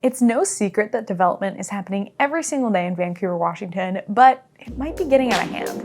It's no secret that development is happening every single day in Vancouver, Washington, but it might be getting out of hand.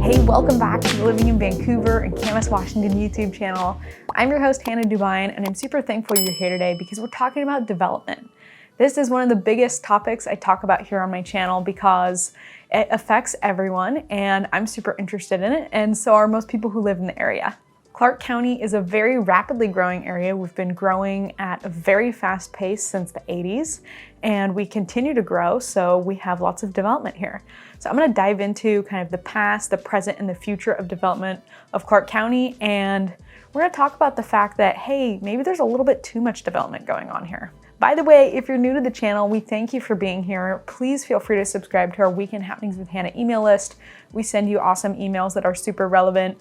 Hey, welcome back to the Living in Vancouver and Camas, Washington YouTube channel. I'm your host, Hannah Dubyne, and I'm super thankful you're here today because we're talking about development. This is one of the biggest topics I talk about here on my channel because it affects everyone and I'm super interested in it, and so are most people who live in the area. Clark County is a very rapidly growing area. We've been growing at a very fast pace since the 80s, and we continue to grow, so we have lots of development here. So I'm gonna dive into kind of the past, the present, and the future of development of Clark County, and we're gonna talk about the fact that, hey, maybe there's a little bit too much development going on here. By the way, if you're new to the channel, we thank you for being here. Please feel free to subscribe to our Weekend Happenings with Hannah email list. We send you awesome emails that are super relevant,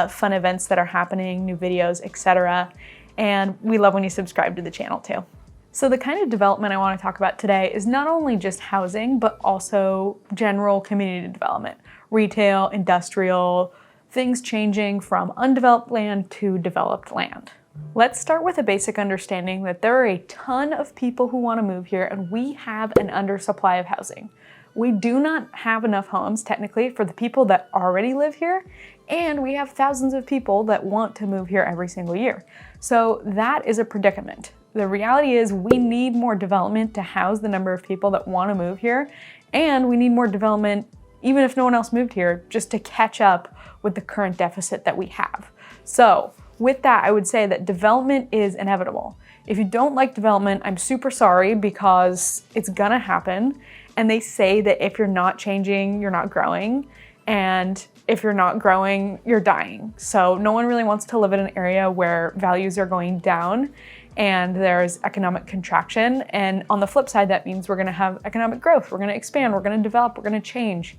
fun events that are happening, new videos, etc. And we love when you subscribe to the channel too. So the kind of development I want to talk about today is not only just housing, but also general community development, retail, industrial, things changing from undeveloped land to developed land. Let's start with a basic understanding that there are a ton of people who want to move here, and we have an undersupply of housing. We do not have enough homes, technically, for the people that already live here, and we have thousands of people that want to move here every single year. So that is a predicament. The reality is we need more development to house the number of people that want to move here, and we need more development, even if no one else moved here, just to catch up with the current deficit that we have. So with that, I would say that development is inevitable. If you don't like development, I'm super sorry because it's gonna happen. And they say that if you're not changing, you're not growing. And if you're not growing, you're dying. So no one really wants to live in an area where values are going down and there's economic contraction. And on the flip side, that means we're gonna have economic growth. We're gonna expand, we're gonna develop, we're gonna change.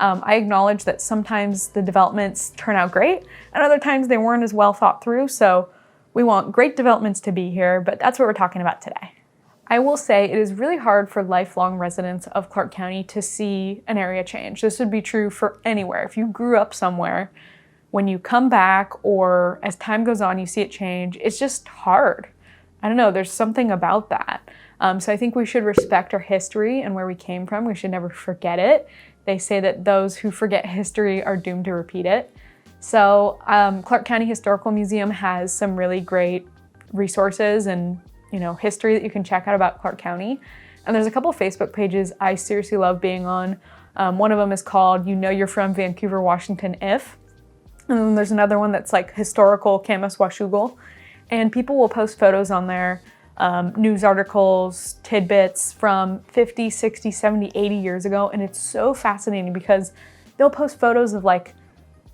I acknowledge that sometimes the developments turn out great and other times they weren't as well thought through. So we want great developments to be here, but that's what we're talking about today. I will say it is really hard for lifelong residents of Clark County to see an area change. This would be true for anywhere. If you grew up somewhere, when you come back or as time goes on, you see it change, it's just hard. I don't know, there's something about that. So I think we should respect our history and where we came from. We should never forget it. They say that those who forget history are doomed to repeat it. So Clark County Historical Museum has some really great resources and history that you can check out about Clark County. And there's a couple of Facebook pages I seriously love being on. One of them is called You Know You're From Vancouver, Washington If. And then there's another one that's like Historical Camas, 𝐶𝐤𝐻𝐒. And people will post photos on there, news articles, tidbits from 50, 60, 70, 80 years ago. And it's so fascinating because they'll post photos of like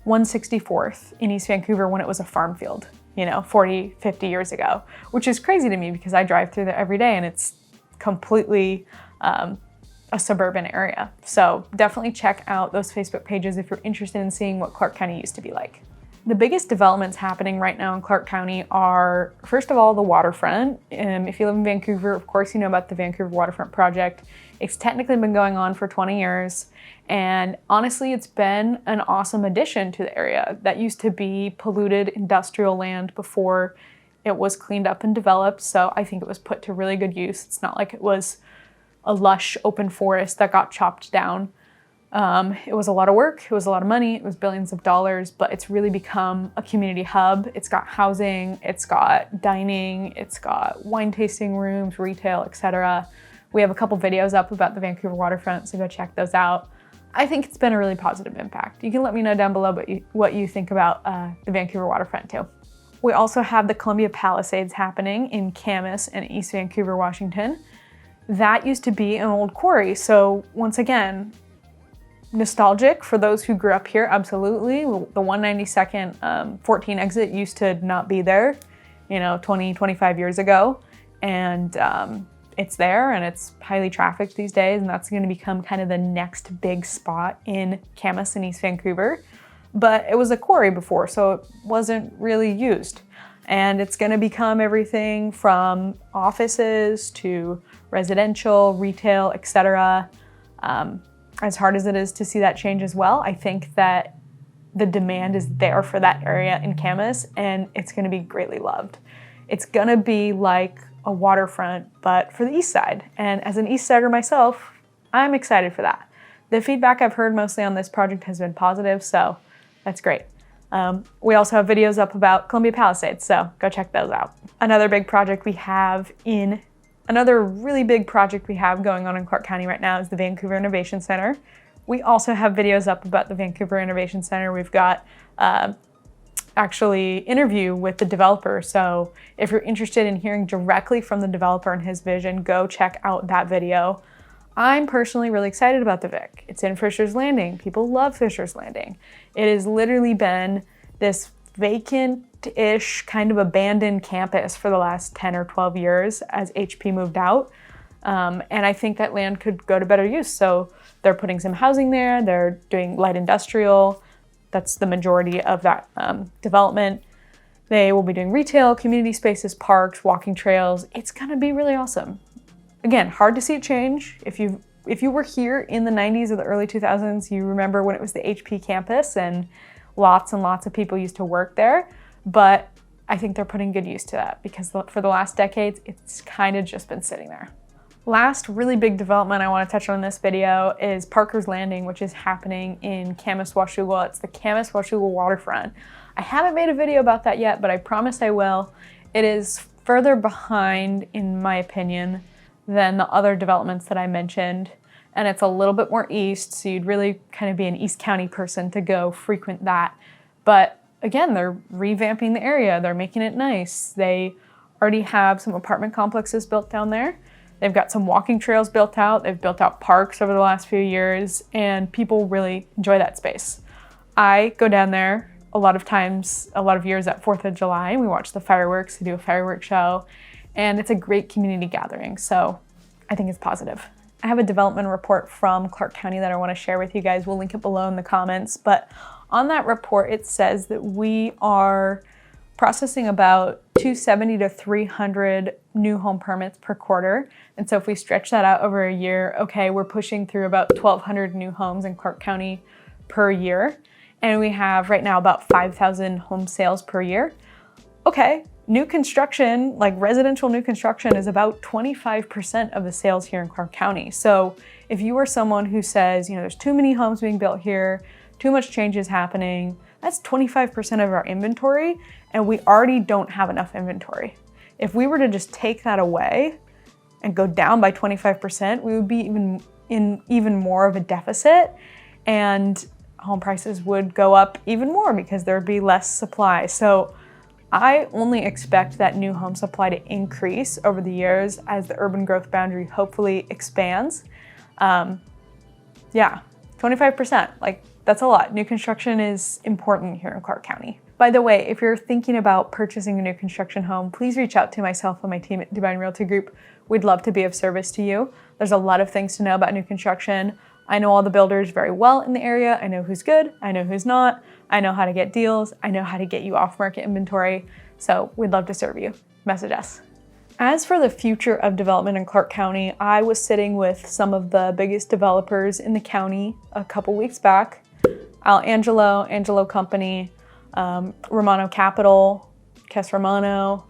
164th in East Vancouver when it was a farm field, 40, 50 years ago, which is crazy to me because I drive through there every day and it's completely a suburban area. So definitely check out those Facebook pages if you're interested in seeing what Clark County used to be like. The biggest developments happening right now in Clark County are, first of all, the waterfront. If you live in Vancouver, of course you know about the Vancouver Waterfront Project. It's technically been going on for 20 years. And honestly, it's been an awesome addition to the area. That used to be polluted industrial land before it was cleaned up and developed. So I think it was put to really good use. It's not like it was a lush open forest that got chopped down. It was a lot of work, it was a lot of money, it was billions of dollars, but it's really become a community hub. It's got housing, it's got dining, it's got wine tasting rooms, retail, etc. We have a couple videos up about the Vancouver waterfront, so go check those out. I think it's been a really positive impact. You can let me know down below what you think about the Vancouver waterfront too. We also have the Columbia Palisades happening in Camas and East Vancouver, Washington. That used to be an old quarry, so once again, nostalgic for those who grew up here, absolutely. The 192nd 14 exit used to not be there, 20, 25 years ago. And it's there and it's highly trafficked these days. And that's gonna become kind of the next big spot in Camas and East Vancouver. But it was a quarry before, so it wasn't really used. And it's gonna become everything from offices to residential, retail, etc. As hard as it is to see that change as well, I think that the demand is there for that area in Camas, and it's gonna be greatly loved. It's gonna be like a waterfront, but for the east side. And as an east sider myself, I'm excited for that. The feedback I've heard mostly on this project has been positive, so that's great. We also have videos up about Columbia Palisades, so go check those out. Another really big project we have going on in Clark County right now is the Vancouver Innovation Center. We also have videos up about the Vancouver Innovation Center. We've got actually interview with the developer. So if you're interested in hearing directly from the developer and his vision, go check out that video. I'm personally really excited about the Vic. It's in Fisher's Landing. People love Fisher's Landing. It has literally been this vacant-ish, kind of abandoned campus for the last 10 or 12 years as HP moved out. And I think that land could go to better use. So they're putting some housing there. They're doing light industrial. That's the majority of that development. They will be doing retail, community spaces, parks, walking trails. It's gonna be really awesome. Again, hard to see it change. If you were here in the 90s or the early 2000s, you remember when it was the HP campus and lots of people used to work there. But I think they're putting good use to that because for the last decades, it's kind of just been sitting there. Last really big development I want to touch on in this video is Parker's Landing, which is happening in Camas, 𝐶𝐲𝐶𝐲. It's the Camas, 𝐶𝐲𝐶𝐲 waterfront. I haven't made a video about that yet, but I promise I will. It is further behind, in my opinion, than the other developments that I mentioned. And it's a little bit more east, so you'd really kind of be an East County person to go frequent that. But again, they're revamping the area. They're making it nice. They already have some apartment complexes built down there. They've got some walking trails built out. They've built out parks over the last few years, and people really enjoy that space. I go down there a lot of years at 4th of July, and we watch the fireworks. They do a fireworks show, and it's a great community gathering, so I think it's positive. I have a development report from Clark County that I want to share with you guys. We'll link it below in the comments, but on that report, it says that we are processing about 270 to 300 new home permits per quarter. And so if we stretch that out over a year, okay, we're pushing through about 1,200 new homes in Clark County per year. And we have right now about 5,000 home sales per year. Okay, new construction, like residential new construction, is about 25% of the sales here in Clark County. So if you are someone who says, there's too many homes being built here, too much change is happening, that's 25% of our inventory, and we already don't have enough inventory. If we were to just take that away and go down by 25%, we would be even more of a deficit, and home prices would go up even more because there would be less supply. So I only expect that new home supply to increase over the years as the urban growth boundary hopefully expands. 25%, that's a lot. New construction is important here in Clark County. By the way, if you're thinking about purchasing a new construction home, please reach out to myself and my team at Dubyne Realty Group. We'd love to be of service to you. There's a lot of things to know about new construction. I know all the builders very well in the area. I know who's good, I know who's not. I know how to get deals. I know how to get you off-market inventory. So we'd love to serve you. Message us. As for the future of development in Clark County, I was sitting with some of the biggest developers in the county a couple weeks back. Angelo Company, Romano Capital, Kes Romano,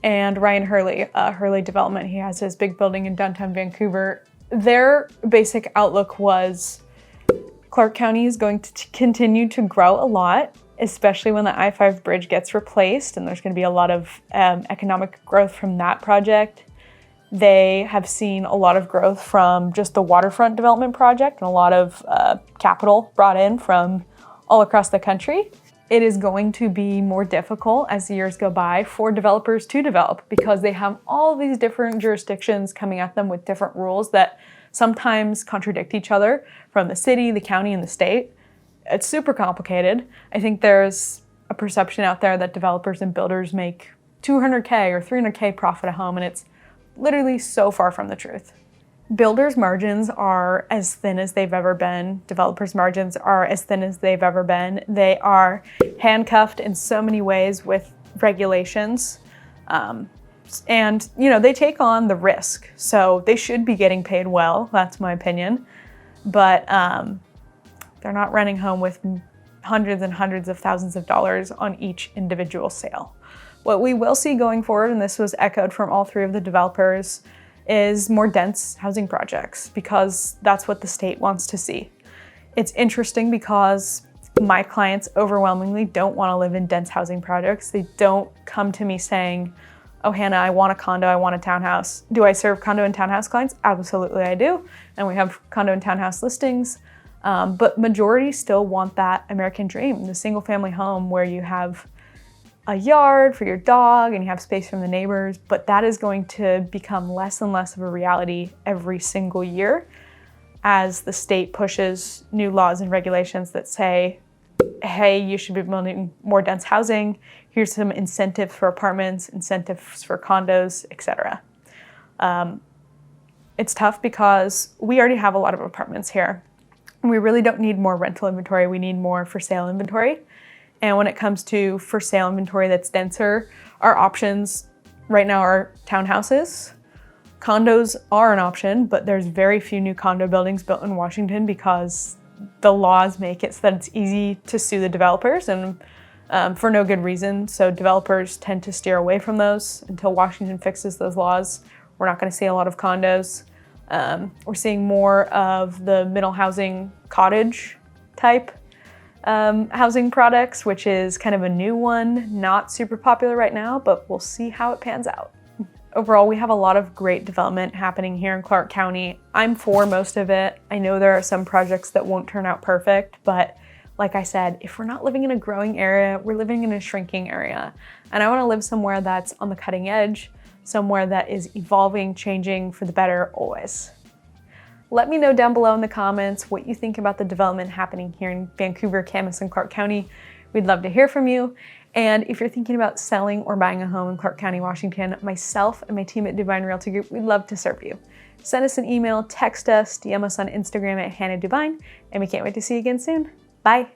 and Ryan Hurley, Hurley Development. He has his big building in downtown Vancouver. Their basic outlook was Clark County is going to continue to grow a lot, especially when the I-5 bridge gets replaced, and there's going to be a lot of economic growth from that project. They have seen a lot of growth from just the waterfront development project and a lot of capital brought in from all across the country. It is going to be more difficult as the years go by for developers to develop because they have all these different jurisdictions coming at them with different rules that sometimes contradict each other from the city, the county, and the state. It's super complicated. I think there's a perception out there that developers and builders make $200K or $300K profit a home, and it's literally so far from the truth. Builders' margins are as thin as they've ever been. Developers' margins are as thin as they've ever been. They are handcuffed in so many ways with regulations. And they take on the risk. So they should be getting paid well, that's my opinion. But they're not running home with hundreds and hundreds of thousands of dollars on each individual sale. What we will see going forward, and this was echoed from all three of the developers, is more dense housing projects, because that's what the state wants to see. It's interesting because my clients overwhelmingly don't want to live in dense housing projects. They don't come to me saying, oh, Hannah, I want a condo, I want a townhouse. Do I serve condo and townhouse clients? Absolutely I do. And we have condo and townhouse listings. But majority still want that American dream, the single family home where you have a yard for your dog and you have space from the neighbors, but that is going to become less and less of a reality every single year as the state pushes new laws and regulations that say, hey, you should be building more dense housing. Here's some incentives for apartments, incentives for condos, etc. It's tough because we already have a lot of apartments here. We really don't need more rental inventory. We need more for sale inventory. And when it comes to for sale inventory that's denser, our options right now are townhouses. Condos are an option, but there's very few new condo buildings built in Washington because the laws make it so that it's easy to sue the developers, and for no good reason. So developers tend to steer away from those until Washington fixes those laws. We're not going to see a lot of condos. We're seeing more of the middle housing cottage type housing products, which is kind of a new one, not super popular right now, but we'll see how it pans out. Overall, we have a lot of great development happening here in Clark County. I'm for most of it. I know there are some projects that won't turn out perfect, but like I said, if we're not living in a growing area, we're living in a shrinking area. And I want to live somewhere that's on the cutting edge, somewhere that is evolving, changing for the better always. Let me know down below in the comments what you think about the development happening here in Vancouver, Camas, and Clark County. We'd love to hear from you. And if you're thinking about selling or buying a home in Clark County, Washington, myself and my team at Dubyne Realty Group, we'd love to serve you. Send us an email, text us, DM us on Instagram at @HannahDubyne, and we can't wait to see you again soon. Bye.